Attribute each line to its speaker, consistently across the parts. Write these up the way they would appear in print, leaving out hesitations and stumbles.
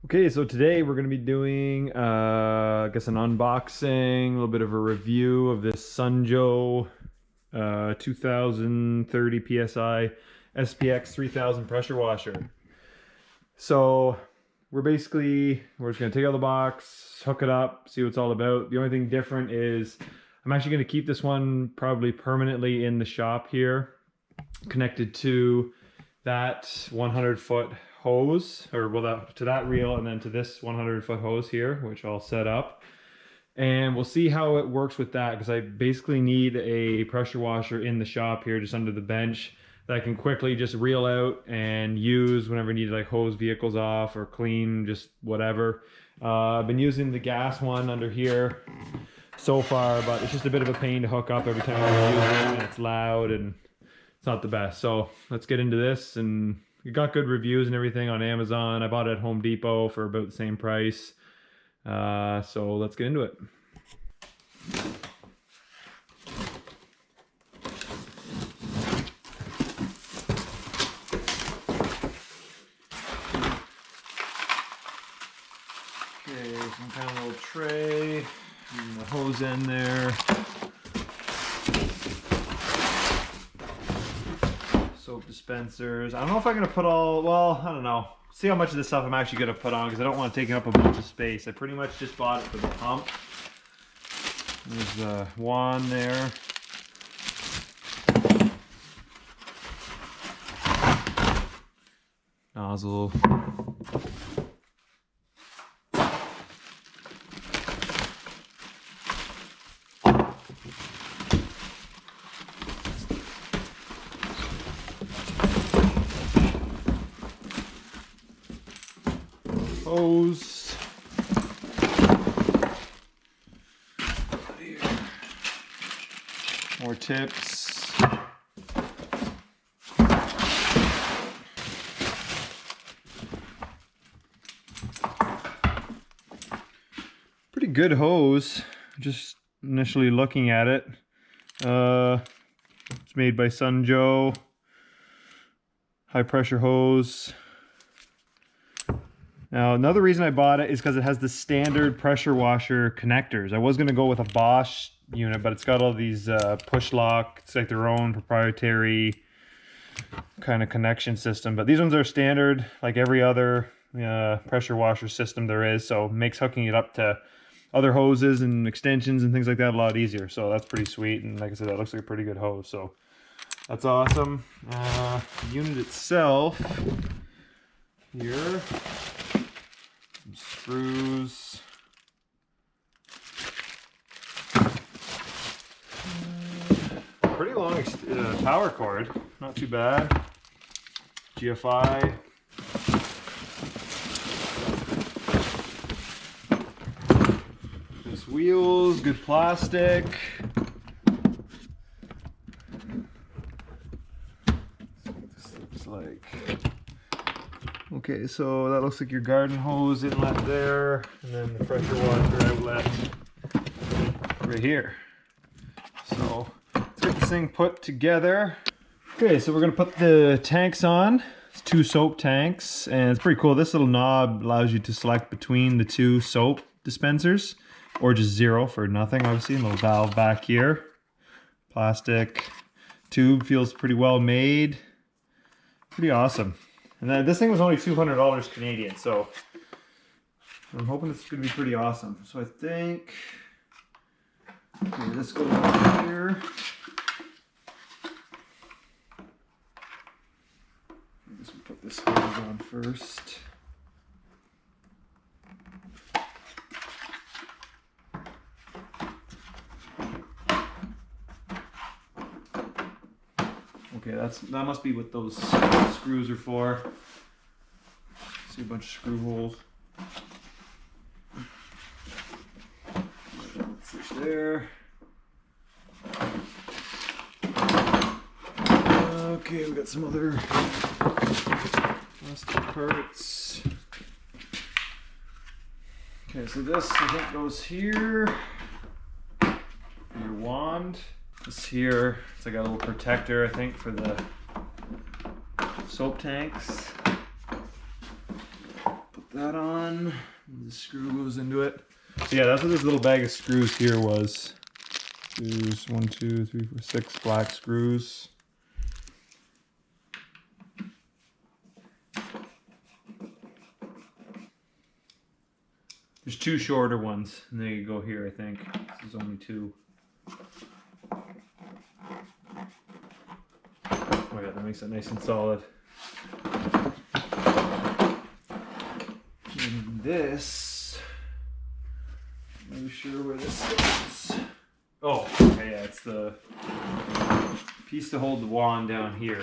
Speaker 1: Okay, so today we're going to be doing, I guess, an unboxing, a little bit of a review of this SunJoe 2030 PSI SPX3000 pressure washer. So we're just going to take out the box, hook it up, see what it's all about. The only thing different is I'm actually going to keep this one probably permanently in the shop here, connected to that 100-foot hose, or well, to that reel, and then to this 100-foot hose here, which I'll set up. And we'll see how it works with that, because I basically need a pressure washer in the shop here, just under the bench, that I can quickly just reel out and use whenever I need to like hose vehicles off or clean, just whatever. I've been using the gas one under here so far, but it's just a bit of a pain to hook up every time I use it, and it's loud and it's not the best. So let's get into this. And we got good reviews and everything on Amazon. I bought it at Home Depot for about the same price. So let's get into it. Okay, some kind of little tray, and the hose end there. Soap dispensers. I don't know if I'm gonna put all, well, I don't know. See how much of this stuff I'm actually gonna put on, because I don't want to take up a bunch of space. I pretty much just bought it for the pump. There's the wand there. Nozzle. Hose. More tips. Pretty good hose, just initially looking at it. It's made by SunJoe. High pressure hose. Now, another reason I bought it is because it has the standard pressure washer connectors. I was going to go with a Bosch unit, but it's got all these push lock. It's like their own proprietary kind of connection system. But these ones are standard, like every other pressure washer system there is. So it makes hooking it up to other hoses and extensions and things like that a lot easier. So that's pretty sweet. And like I said, that looks like a pretty good hose. So that's awesome. The unit itself here. Some screws. Pretty long power cord, not too bad. GPI. Nice wheels, good plastic. Let's see what this looks like. Okay, so that looks like your garden hose inlet there, and then the pressure washer outlet right here. So let's get this thing put together. Okay, so we're gonna put the tanks on. It's 2 soap tanks, and it's pretty cool. This little knob allows you to select between the 2 soap dispensers, or just 0 for nothing, obviously. A little valve back here. Plastic tube, feels pretty well made. Pretty awesome. And then this thing was only $200 Canadian, so I'm hoping it's going to be pretty awesome. So I think, okay, this goes on here. I guess we'll put this hose on first. Okay, that must be what those screws are for. See a bunch of screw holes. That's it there. Okay, we got some other plastic parts. Okay, so this I think goes here. Your wand. This here, it's like a little protector, I think, for the soap tanks. Put that on. The screw goes into it. So yeah, that's what this little bag of screws here was. There's 1, 2, 3, 4, 6 black screws. There's 2 shorter ones, and they go here, I think. This is only 2. Oh my god, that makes it nice and solid. And this, I'm not sure where this goes. Oh, okay, yeah, it's the piece to hold the wand down here.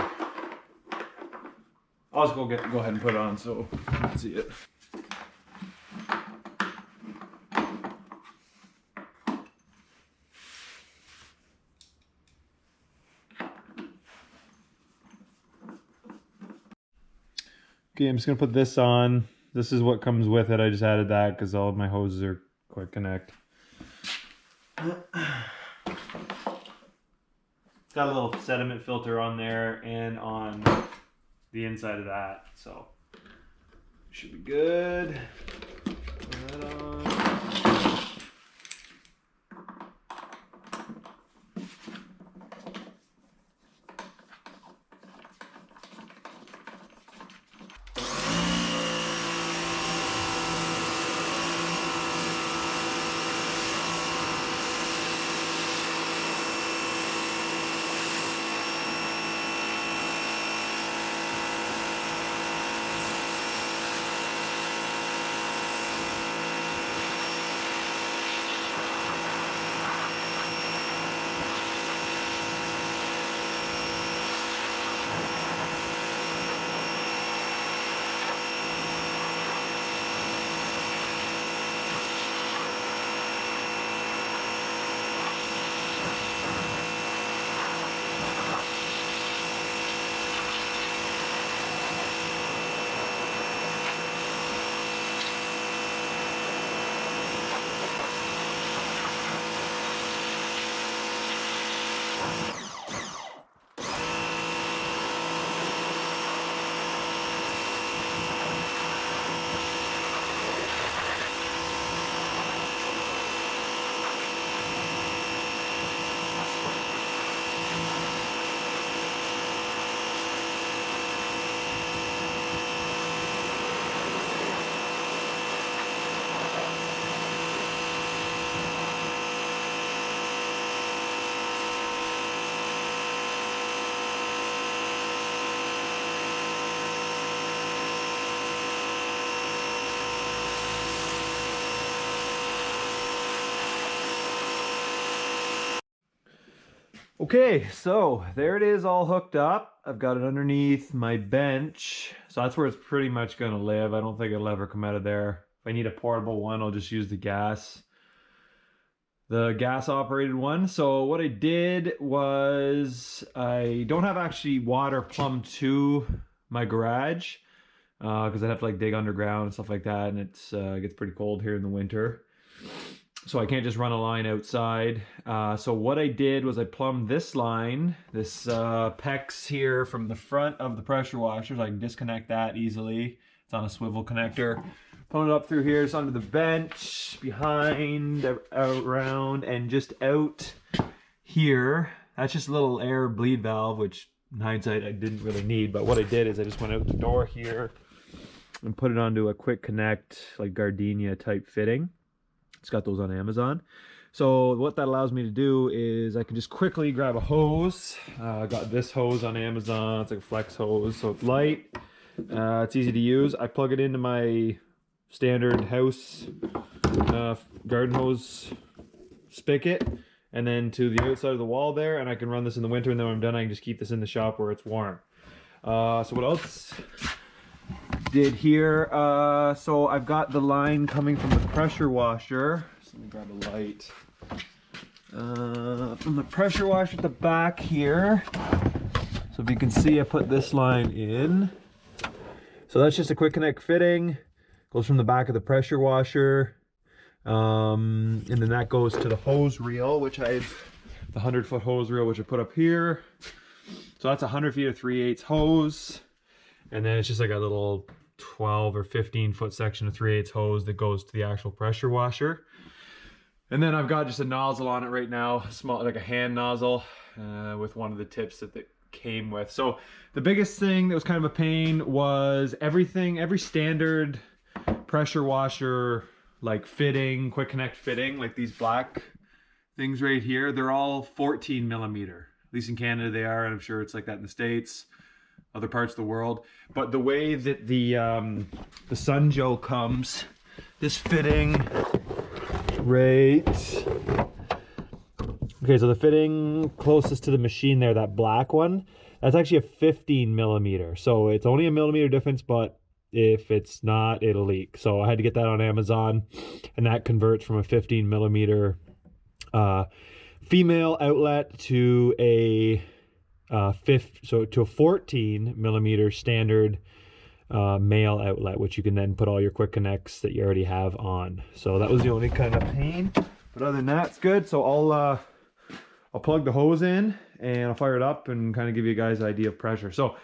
Speaker 1: I'll just go ahead and put it on so you can see it. Okay, I'm just gonna put this on. This is what comes with it. I just added that because all of my hoses are quick connect. It's got a little sediment filter on there and on the inside of that, so should be good. Put that on. Okay, so there it is all hooked up. I've got it underneath my bench. So that's where it's pretty much gonna live. I don't think it'll ever come out of there. If I need a portable one, I'll just use the gas operated one. So what I did was, I don't have actually water plumbed to my garage because I'd have to like dig underground and stuff like that, and it gets pretty cold here in the winter. So I can't just run a line outside. So what I did was I plumbed this line, this PEX here from the front of the pressure washer, so I can disconnect that easily. It's on a swivel connector. Put it up through here, it's under the bench, behind, around, and just out here. That's just a little air bleed valve, which in hindsight I didn't really need. But what I did is I just went out the door here and put it onto a quick connect, like gardenia type fitting. It's got those on Amazon. So what that allows me to do is I can just quickly grab a hose. I got this hose on Amazon. It's like a flex hose, so it's light. It's easy to use. I plug it into my standard house garden hose spigot, and then to the outside of the wall there, and I can run this in the winter, and then when I'm done I can just keep this in the shop where it's warm. So what else did here, so I've got the line coming from the pressure washer. So let me grab a light. From the pressure washer at the back here. So if you can see, I put this line in. So that's just a quick connect fitting. Goes from the back of the pressure washer. And then that goes to the hose reel, which I've, the 100-foot hose reel, which I put up here. So that's 100 feet of 3/8 hose. And then it's just like a little 12 or 15 foot section of 3/8 hose that goes to the actual pressure washer. And then I've got just a nozzle on it right now, small, like a hand nozzle, with one of the tips that it came with. So the biggest thing that was kind of a pain was every standard pressure washer, like fitting, quick connect fitting, like these black things right here, they're all 14 millimeter. At least in Canada they are, and I'm sure it's like that in the States, other parts of the world. But the way that the SunJoe comes, this fitting right, okay, so the fitting closest to the machine there, that black one, that's actually a 15 millimeter. So it's only a millimeter difference, but if it's not, it'll leak. So I had to get that on Amazon, and that converts from a 15 millimeter female outlet to a to a 14 millimeter standard male outlet, which you can then put all your quick connects that you already have on. So that was the only kind of pain, but other than that, it's good. So I'll plug the hose in and I'll fire it up and kind of give you guys an idea of pressure. So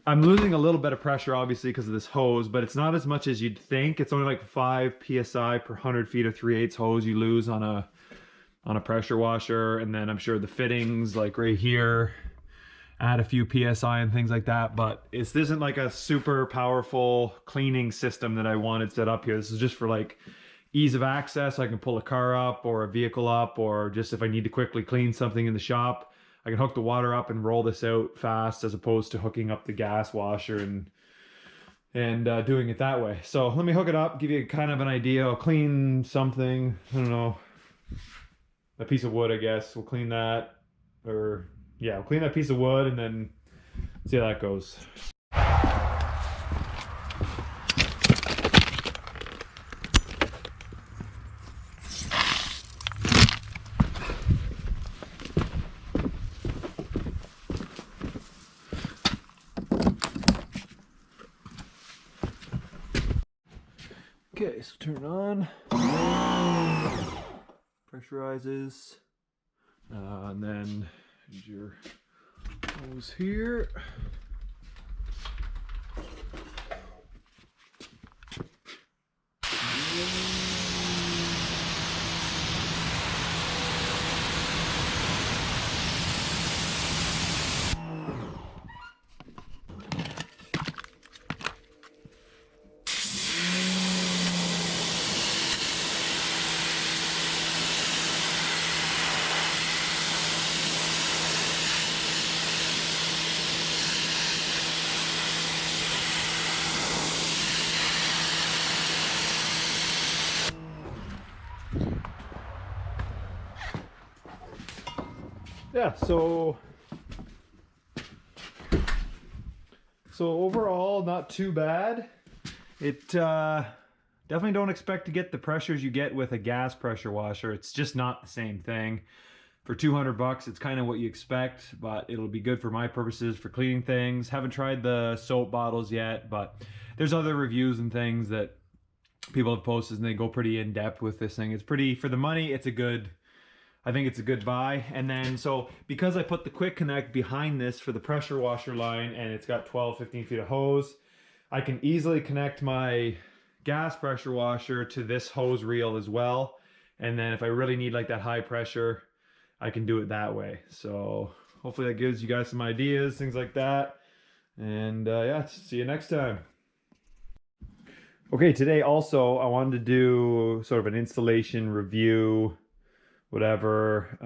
Speaker 1: I'm losing a little bit of pressure obviously because of this hose, but it's not as much as you'd think. It's only like 5 psi per 100 feet of 3/8 hose you lose on a pressure washer. And then I'm sure the fittings, like right here, add a few psi and things like that, but this isn't like a super powerful cleaning system that I wanted set up here. This is just for like ease of access. I can pull a car up or a vehicle up, or just if I need to quickly clean something in the shop, I can hook the water up and roll this out fast, as opposed to hooking up the gas washer and doing it that way. So let me hook it up, give you kind of an idea. I'll clean something, I don't know, a piece of wood, I guess. We'll clean that, or yeah, we'll clean that piece of wood and then see how that goes. Okay, so turn it on. Pressurizes. And then here's your hose here. Yeah, so overall, not too bad. It definitely don't expect to get the pressures you get with a gas pressure washer. It's just not the same thing. For 200 bucks, it's kind of what you expect, but it'll be good for my purposes for cleaning things. Haven't tried the soap bottles yet, but there's other reviews and things that people have posted, and they go pretty in depth with this thing. It's pretty, for the money, it's a good, I think it's a good buy. And then, so because I put the quick connect behind this for the pressure washer line, and it's got 12, 15 feet of hose, I can easily connect my gas pressure washer to this hose reel as well. And then if I really need like that high pressure, I can do it that way. So hopefully that gives you guys some ideas, things like that. And yeah, see you next time. Okay, today also I wanted to do sort of an installation review, whatever,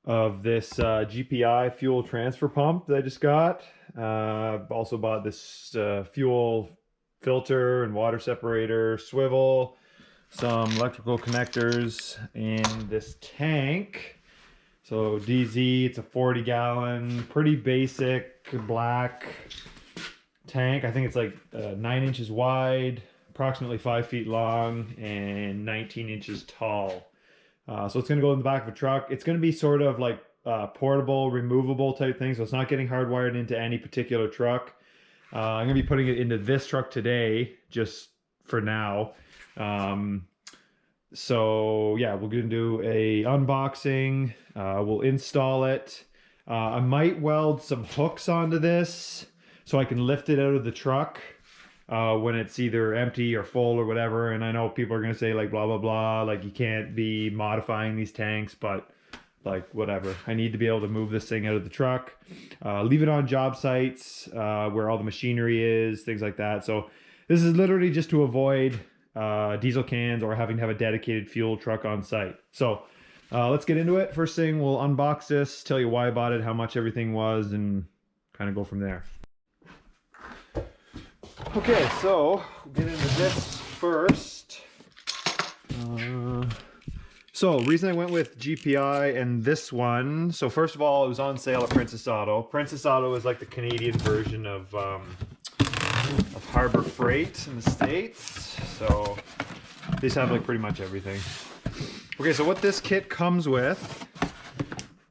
Speaker 1: of this GPI fuel transfer pump that I just got. Also bought this fuel filter and water separator, swivel, some electrical connectors, and this tank. So DZ, it's a 40-gallon, pretty basic black tank. I think it's like 9 inches wide, approximately 5 feet long, and 19 inches tall. So it's going to go in the back of a truck. It's going to be sort of like portable, removable type thing. So it's not getting hardwired into any particular truck. I'm going to be putting it into this truck today, just for now. So yeah, we're going to do a unboxing. We'll install it. I might weld some hooks onto this so I can lift it out of the truck when it's either empty or full or whatever. And I know people are gonna say like blah blah blah, like you can't be modifying these tanks, but like whatever. I need to be able to move this thing out of the truck, leave it on job sites where all the machinery is, things like that. So this is literally just to avoid diesel cans or having to have a dedicated fuel truck on site. So let's get into it. First thing, we'll unbox this, tell you why I bought it, how much everything was, and kind of go from there. Okay, so we'll get into this first. So reason I went with GPI and this one, so first of all, it was on sale at Princess Auto. Princess Auto is like the Canadian version of Harbor Freight in the States. So these have like pretty much everything. Okay, so what this kit comes with,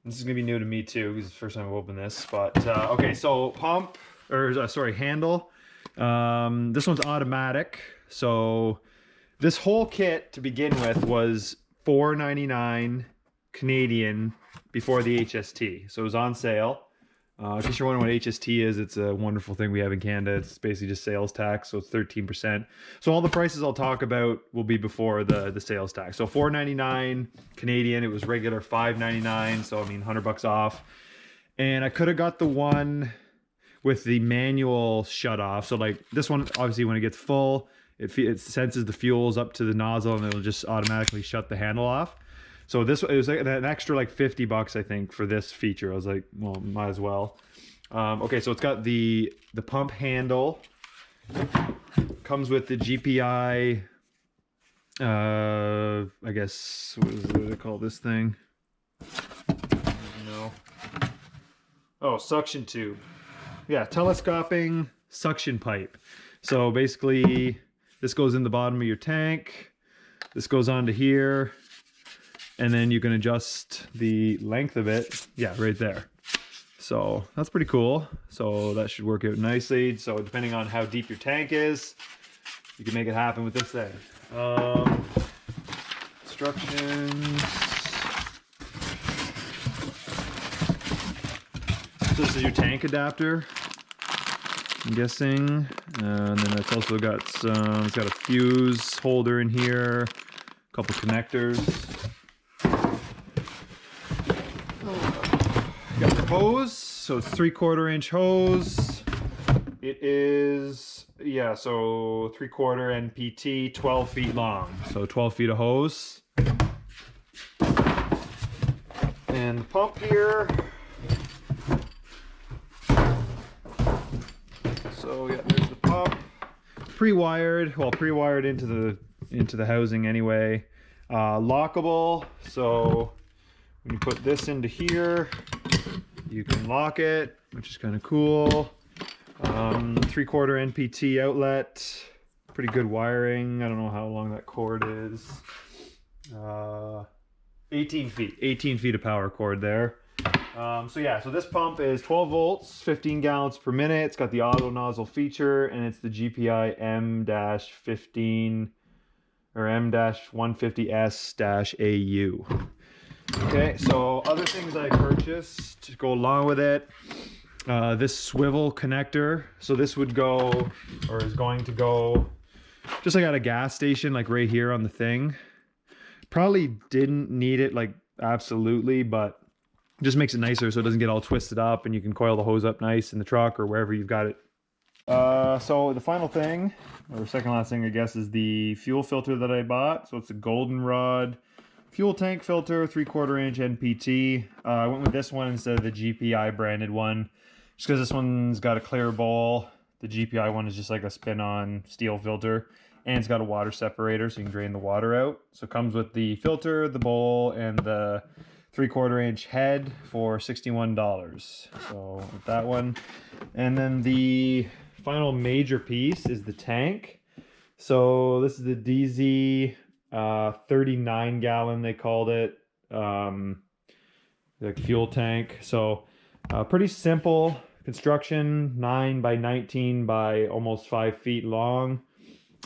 Speaker 1: this is gonna be new to me too, because it's the first time I've opened this, but okay, so pump, or sorry, handle. This one's automatic. So this whole kit to begin with was $4.99 Canadian before the HST. So it was on sale. In case you're wondering what HST is, it's a wonderful thing we have in Canada. It's basically just sales tax, so it's 13%. So all the prices I'll talk about will be before the sales tax. So $4.99 Canadian, it was regular $5.99, so I mean $100 off. And I could have got the one with the manual shut off. So like this one, obviously when it gets full, it senses the fuels up to the nozzle and it'll just automatically shut the handle off. So this, it was like an extra like $50 I think for this feature. I was like, well, might as well. Okay, so it's got the pump handle, comes with the GPI, I guess, what do they call this thing? No. Oh, suction tube. Yeah, telescoping suction pipe. So basically this goes in the bottom of your tank, this goes onto here, and then you can adjust the length of it. Yeah, right there. So that's pretty cool. So that should work out nicely. So depending on how deep your tank is, you can make it happen with this thing. Instructions. So this is your tank adapter, I'm guessing. And then it's also got some, it's got a fuse holder in here, a couple connectors. Got the hose, so it's 3/4 inch hose. It is, yeah, so 3/4 NPT, 12 feet long. So 12 feet of hose. And the pump here. So yeah, there's the pump. Pre-wired, well, pre-wired into the housing anyway. Lockable, so when you put this into here, you can lock it, which is kind of cool. 3/4 NPT outlet, pretty good wiring. I don't know how long that cord is. 18 feet of power cord there. So yeah, so this pump is 12 volts, 15 gallons per minute. It's got the auto nozzle feature, and it's the GPI M-15 or M-150S-AU. Okay, so other things I purchased to go along with it, this swivel connector. So this would go, or is going to go, just like at a gas station, like right here on the thing. Probably didn't need it like absolutely, but it just makes it nicer so it doesn't get all twisted up, and you can coil the hose up nice in the truck or wherever you've got it. So the final thing, or second last thing I guess, is the fuel filter that I bought. So it's a goldenrod fuel tank filter, 3/4 inch NPT. I went with this one instead of the GPI branded one, just because this one's got a clear bowl. The GPI one is just like a spin-on steel filter, and it's got a water separator so you can drain the water out. So it comes with the filter, the bowl, and the 3/4 inch head for $61. So with that one. And then the final major piece is the tank. So this is the DZ 39 gallon, they called it, the fuel tank. So pretty simple construction, 9 by 19 by almost 5 feet long.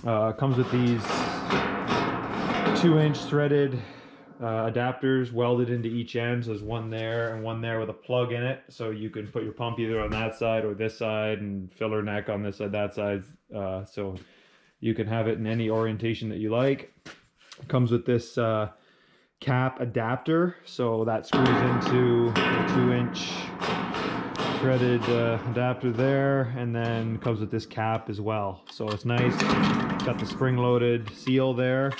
Speaker 1: Comes with these 2-inch threaded adapters welded into each end. So there's one there and one there with a plug in it. So you can put your pump either on that side or this side, and filler neck on this side, that side. So you can have it in any orientation that you like. It comes with this cap adapter. So that screws into a 2-inch threaded adapter there, and then comes with this cap as well. So it's nice. It's got the spring-loaded seal there,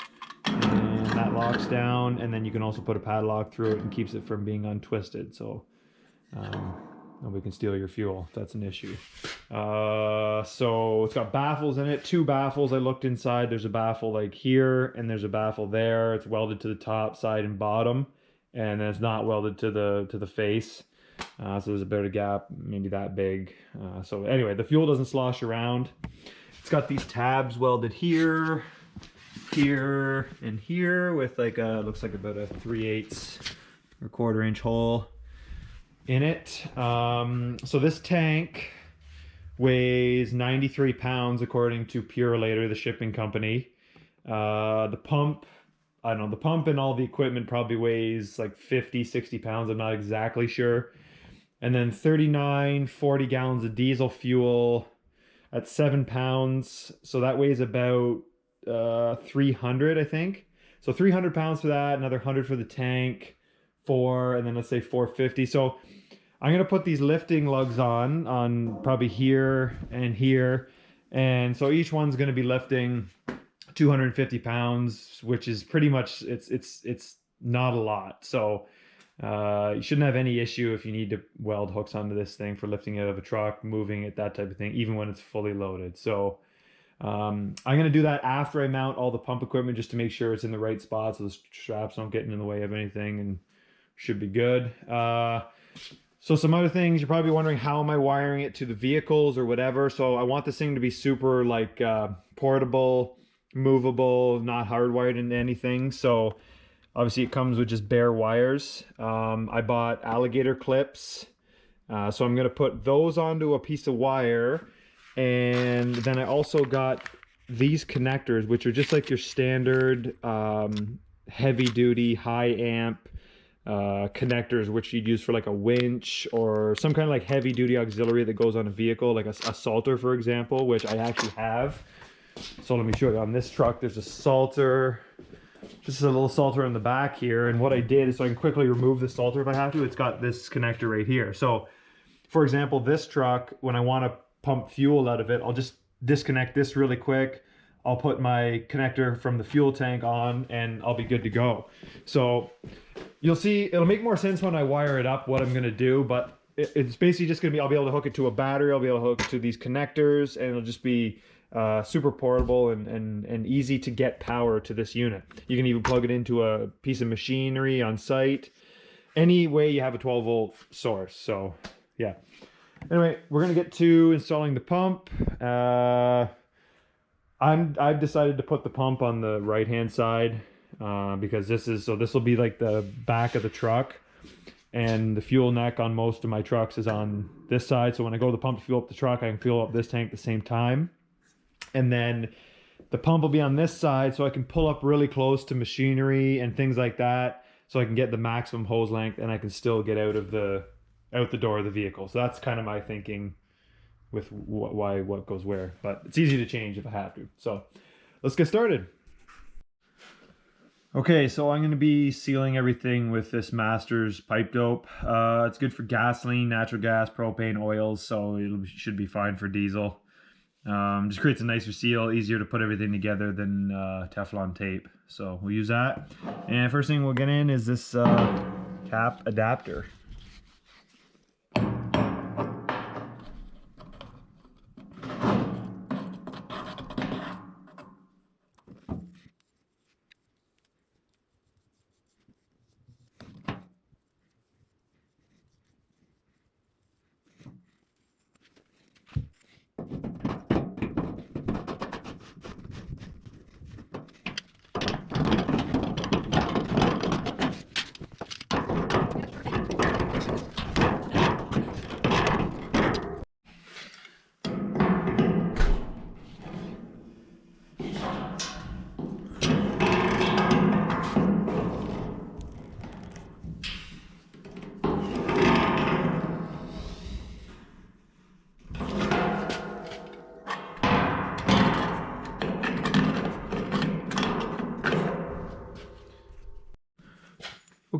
Speaker 1: and that locks down, and then you can also put a padlock through it and keeps it from being untwisted, so nobody can steal your fuel if that's an issue. So it's got baffles in it, 2 baffles. I looked inside. There's a baffle like here, and there's a baffle there. It's welded to the top, side, and bottom, and then it's not welded to the face. So there's a bit of a gap, maybe that big. So anyway, the fuel doesn't slosh around. It's got these tabs welded here, here, and here with like a, looks like about a 3/8 or 1/4 inch hole in it. So this tank weighs 93 pounds according to Purolator, the shipping company. The pump, I don't know, the pump and all the equipment probably weighs like 50, 60 pounds. I'm not exactly sure. And then 40 gallons of diesel fuel at 7 pounds. So that weighs about 300, I think. So 300 pounds for that, another 100 for the tank, 4, and then let's say 450. So I'm gonna put these lifting lugs on probably here and here. And so each one's gonna be lifting 250 pounds, which is pretty much, it's not a lot. So you shouldn't have any issue if you need to weld hooks onto this thing for lifting it out of a truck, moving it, that type of thing, even when it's fully loaded. So I'm going to do that after I mount all the pump equipment, just to make sure it's in the right spot so the straps don't get in the way of anything, and should be good. So some other things, you're probably wondering, how am I wiring it to the vehicles or whatever? So I want this thing to be super like portable, movable, not hardwired into anything. So obviously it comes with just bare wires. I bought alligator clips. So I'm gonna put those onto a piece of wire. And then I also got these connectors, which are just like your standard heavy duty, high amp connectors, which you'd use for like a winch or some kind of like heavy duty auxiliary that goes on a vehicle, like a salter, for example, which I actually have. So let me show you. On this truck, there's a salter. Just a little salter in the back here, and what I did is, so I can quickly remove the salter if I have to, it's got this connector right here. So for example, this truck, when I want to pump fuel out of it, I'll just disconnect this really quick. I'll put my connector from the fuel tank on, and I'll be good to go. So you'll see, it'll make more sense when I wire it up what I'm going to do, but it's basically just going to be, I'll be able to hook it to a battery, I'll be able to hook it to these connectors, and it'll just be super portable and easy to get power to this unit. You can even plug it into a piece of machinery on site, any way you have a 12-volt source. So yeah, anyway, we're gonna get to installing the pump. I've decided to put the pump on the right hand side because this will be like the back of the truck, and the fuel neck on most of my trucks is on this side. So when I go to the pump to fuel up the truck, I can fuel up this tank at the same time. And then the pump will be on this side, so I can pull up really close to machinery and things like that, so I can get the maximum hose length, and I can still get out the door of the vehicle. So that's kind of my thinking with what goes where, but it's easy to change if I have to. So let's get started. Okay, so I'm going to be sealing everything with this Masters pipe dope. It's good for gasoline, natural gas, propane, oils, so it should be fine for diesel. Just creates a nicer seal, easier to put everything together than Teflon tape. So we'll use that. And first thing we'll get in is this cap adapter.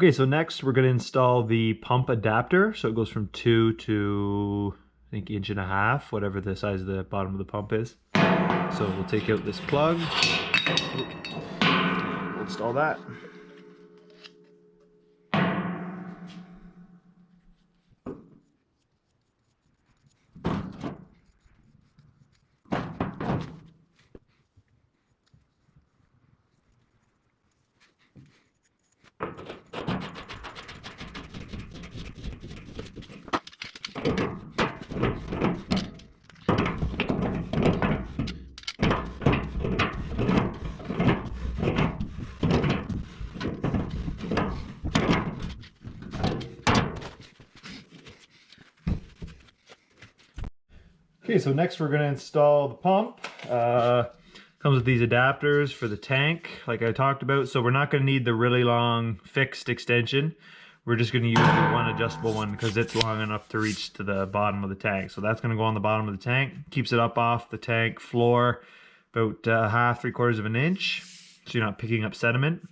Speaker 1: Okay, so next we're going to install the pump adapter. So it goes from 2 to, I think, 1.5 inches, whatever the size of the bottom of the pump is. So we'll take out this plug. We'll install that. Okay, so next we're going to install the pump. Comes with these adapters for the tank, like I talked about. So we're not going to need the really long fixed extension. We're just going to use the one adjustable one because it's long enough to reach to the bottom of the tank. So that's going to go on the bottom of the tank. Keeps it up off the tank floor about 1/2, 3/4 of an inch, so you're not picking up sediment.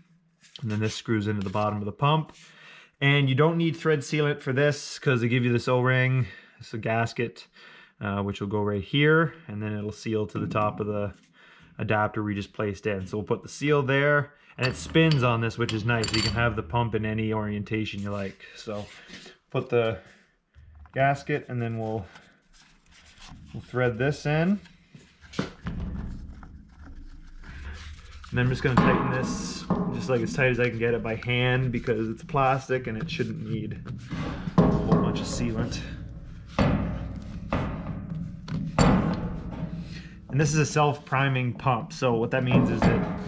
Speaker 1: And then this screws into the bottom of the pump. And you don't need thread sealant for this because they give you this O-ring. It's a gasket. Which will go right here, and then it'll seal to the top of the adapter we just placed in. So we'll put the seal there, and it spins on this, which is nice. You can have the pump in any orientation you like. So put the gasket, and then we'll thread this in. And then I'm just going to tighten this just like as tight as I can get it by hand because it's plastic and it shouldn't need a whole bunch of sealant. And this is a self-priming pump, so what that means is that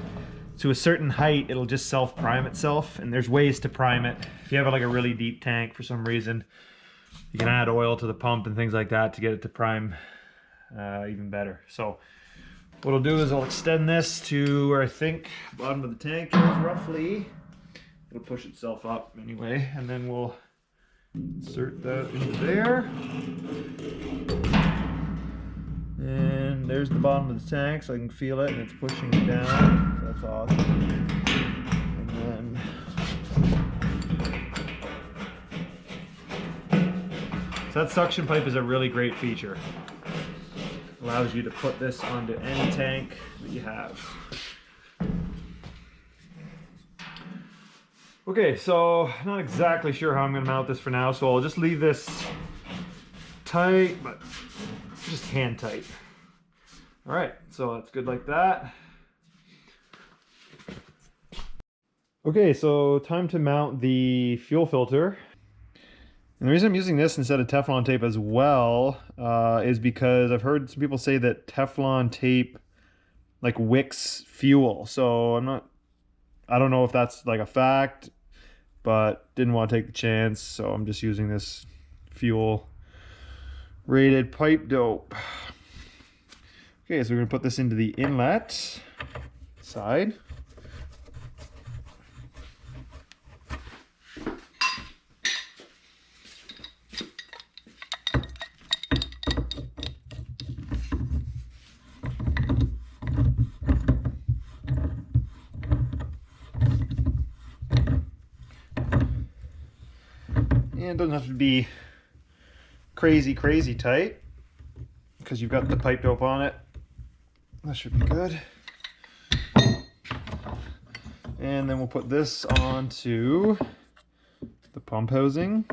Speaker 1: to a certain height it'll just self-prime itself, and there's ways to prime it. If you have like a really deep tank for some reason, you can add oil to the pump and things like that to get it to prime even better. So what I'll do is I'll extend this to where I think the bottom of the tank is roughly. It'll push itself up anyway, and then we'll insert that into there. And there's the bottom of the tank, so I can feel it, and it's pushing it down. So that's awesome. And then, so that suction pipe is a really great feature. Allows you to put this onto any tank that you have. Okay, so I'm not exactly sure how I'm going to mount this for now, so I'll just leave this tight, but just hand tight. All right, so that's good like that. Okay, so time to mount the fuel filter. And the reason I'm using this instead of Teflon tape as well is because I've heard some people say that Teflon tape like wicks fuel. So I don't know if that's like a fact, but didn't want to take the chance. So I'm just using this fuel rated pipe dope. Okay, so we're gonna put this into the inlet side. And it doesn't have to be crazy tight because you've got the pipe dope on it. That should be good. And then we'll put this onto the pump housing.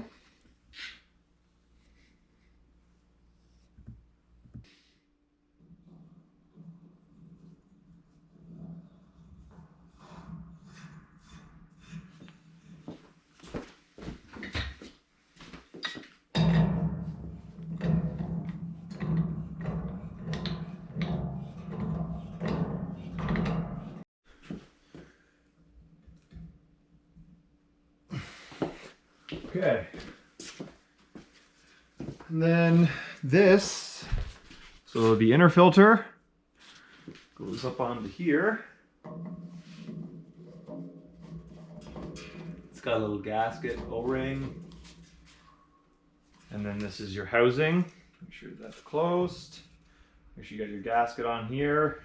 Speaker 1: Okay, and then this, so the inner filter goes up onto here. It's got a little gasket O-ring, and then this is your housing. Make sure that's closed. Make sure you got your gasket on here.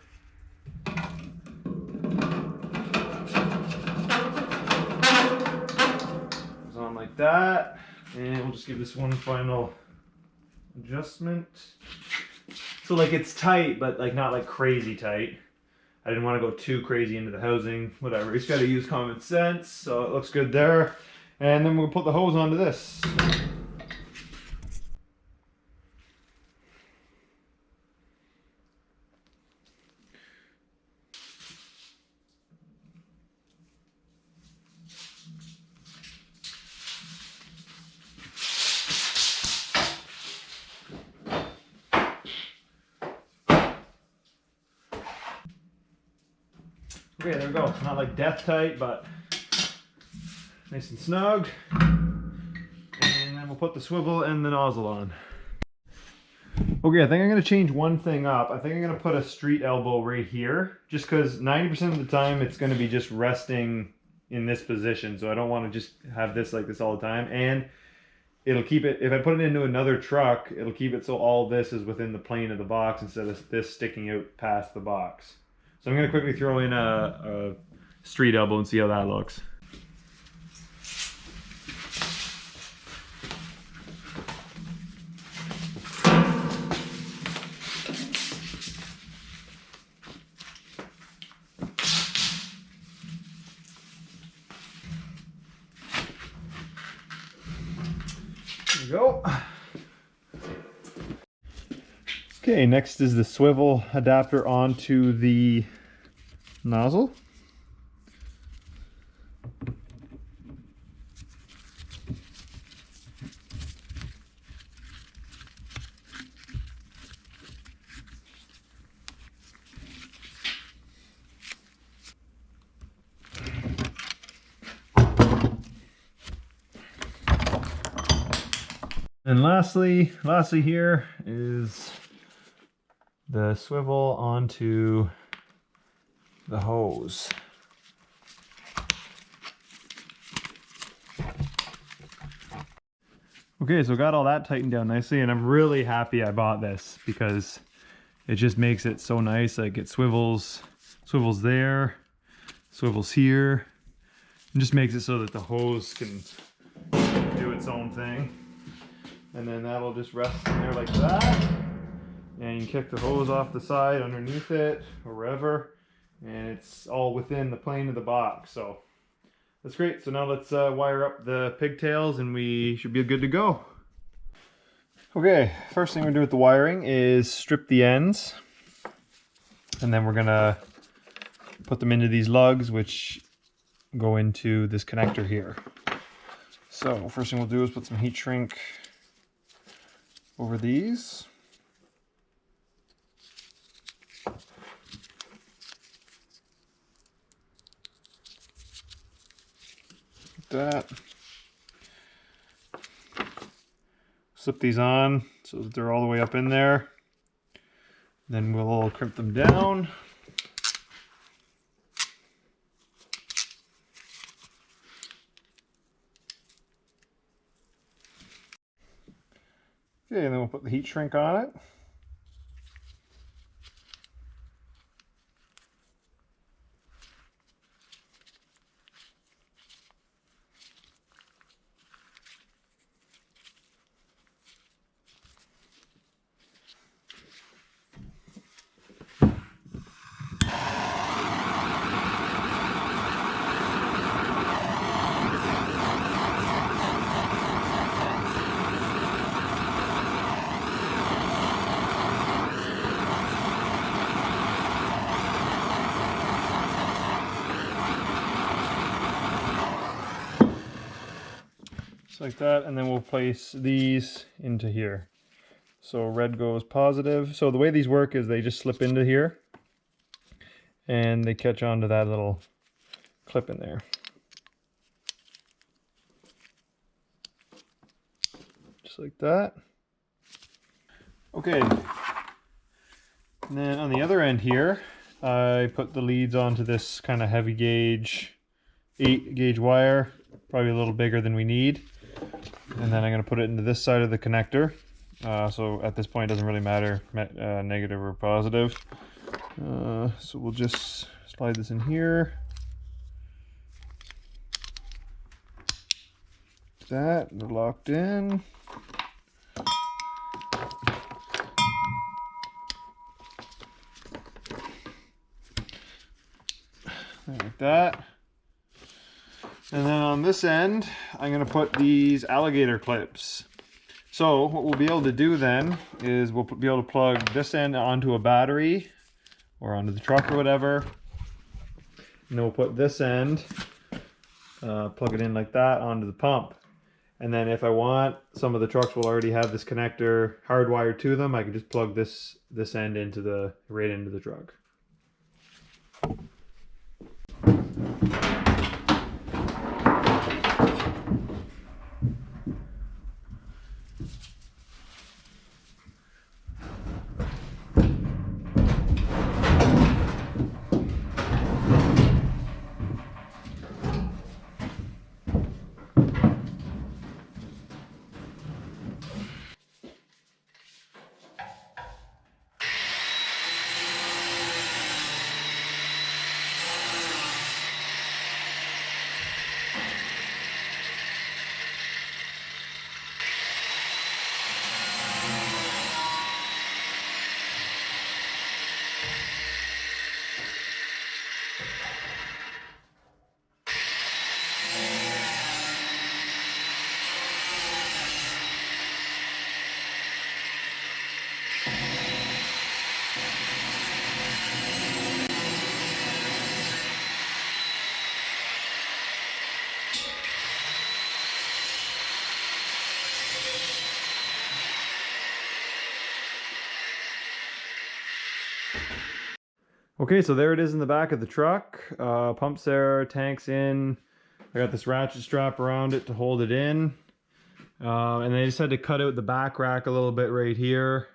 Speaker 1: like that. And we'll just give this one final adjustment. So like it's tight, but like not like crazy tight. I didn't want to go too crazy into the housing, whatever. You just got to use common sense. So it looks good there. And then we'll put the hose onto this. Okay, there we go. It's not like death tight, but nice and snug. And then we'll put the swivel and the nozzle on. Okay, I think I'm going to change one thing up. I think I'm going to put a street elbow right here, just because 90% of the time it's going to be just resting in this position. So I don't want to just have this like this all the time. And it'll keep it, if I put it into another truck, it'll keep it so all this is within the plane of the box instead of this sticking out past the box. So I'm going to quickly throw in a street elbow and see how that looks. There we go. Okay, next is the swivel adapter onto the nozzle. And lastly here is the swivel onto the hose. Okay, so got all that tightened down nicely, and I'm really happy I bought this because it just makes it so nice. Like it swivels there, swivels here, and just makes it so that the hose can do its own thing. And then that'll just rest in there like that. And you can kick the hose off the side underneath it or wherever, and it's all within the plane of the box. So that's great. So now let's wire up the pigtails and we should be good to go. Okay, first thing we're gonna do with the wiring is strip the ends, and then we're gonna put them into these lugs which go into this connector here. So first thing we'll do is put some heat shrink over these. That. Slip these on so that they're all the way up in there. Then we'll crimp them down. Okay, and then we'll put the heat shrink on it. Like that, and then we'll place these into here. So red goes positive. So the way these work is they just slip into here and they catch onto that little clip in there. Just like that. Okay. And then on the other end here, I put the leads onto this kind of heavy gauge 8 gauge wire, probably a little bigger than we need. And then I'm going to put it into this side of the connector. So at this point it doesn't really matter negative or positive. So we'll just slide this in here. that, they're locked in. Like that. And then on this end, I'm going to put these alligator clips. So what we'll be able to do then is we'll be able to plug this end onto a battery or onto the truck or whatever. And then we'll put this end, plug it in like that onto the pump. And then if I want, some of the trucks will already have this connector hardwired to them. I can just plug this end into right into the truck. Okay, so there it is in the back of the truck. Pumps there, tanks in. I got this ratchet strap around it to hold it in. And I just had to cut out the back rack a little bit right here,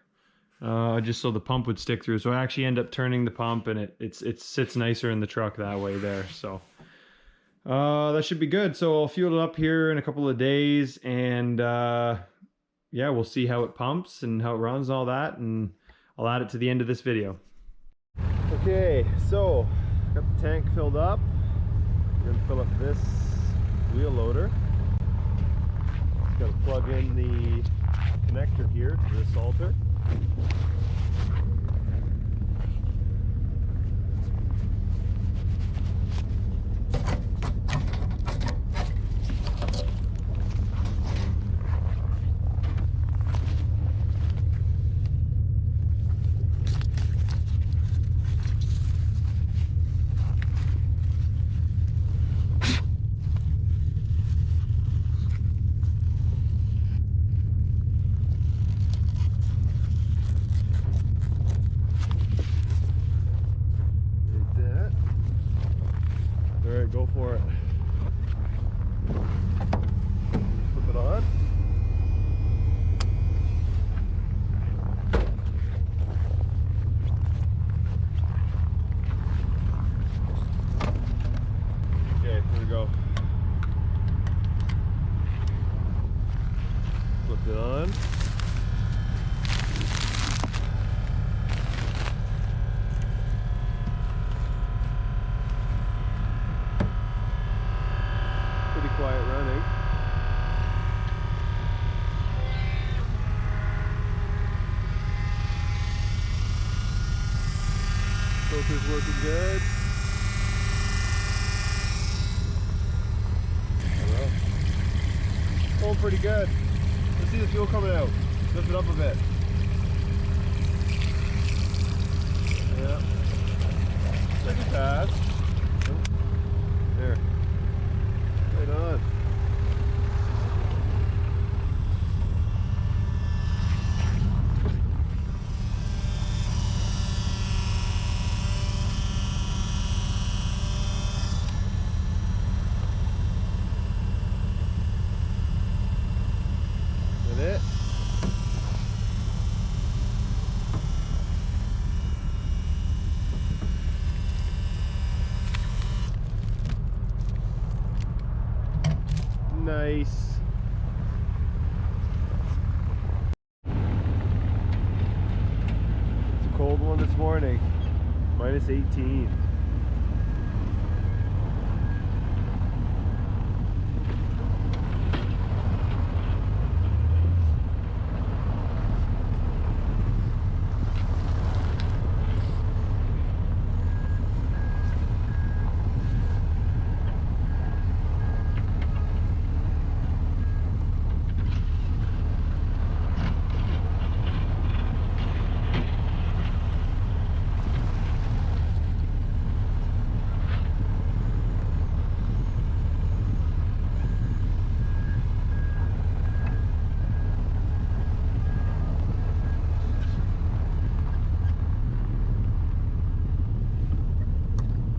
Speaker 1: just so the pump would stick through. So I actually end up turning the pump, and it sits nicer in the truck that way there. So that should be good. So I'll fuel it up here in a couple of days, and yeah, we'll see how it pumps and how it runs and all that, and I'll add it to the end of this video. Okay, so got the tank filled up. We're gonna fill up this wheel loader. Just gotta plug in the connector here to this salter. Alright, go for it. Flip it on. Okay, here we go. Flip it on. Pretty quiet running. Filter's working good. Well, going pretty good. Let's see the fuel coming out. Lift it up a bit. Yeah. Second pass. Oh. There. Right on. Is that it? Nice. It's a cold one this morning. -18.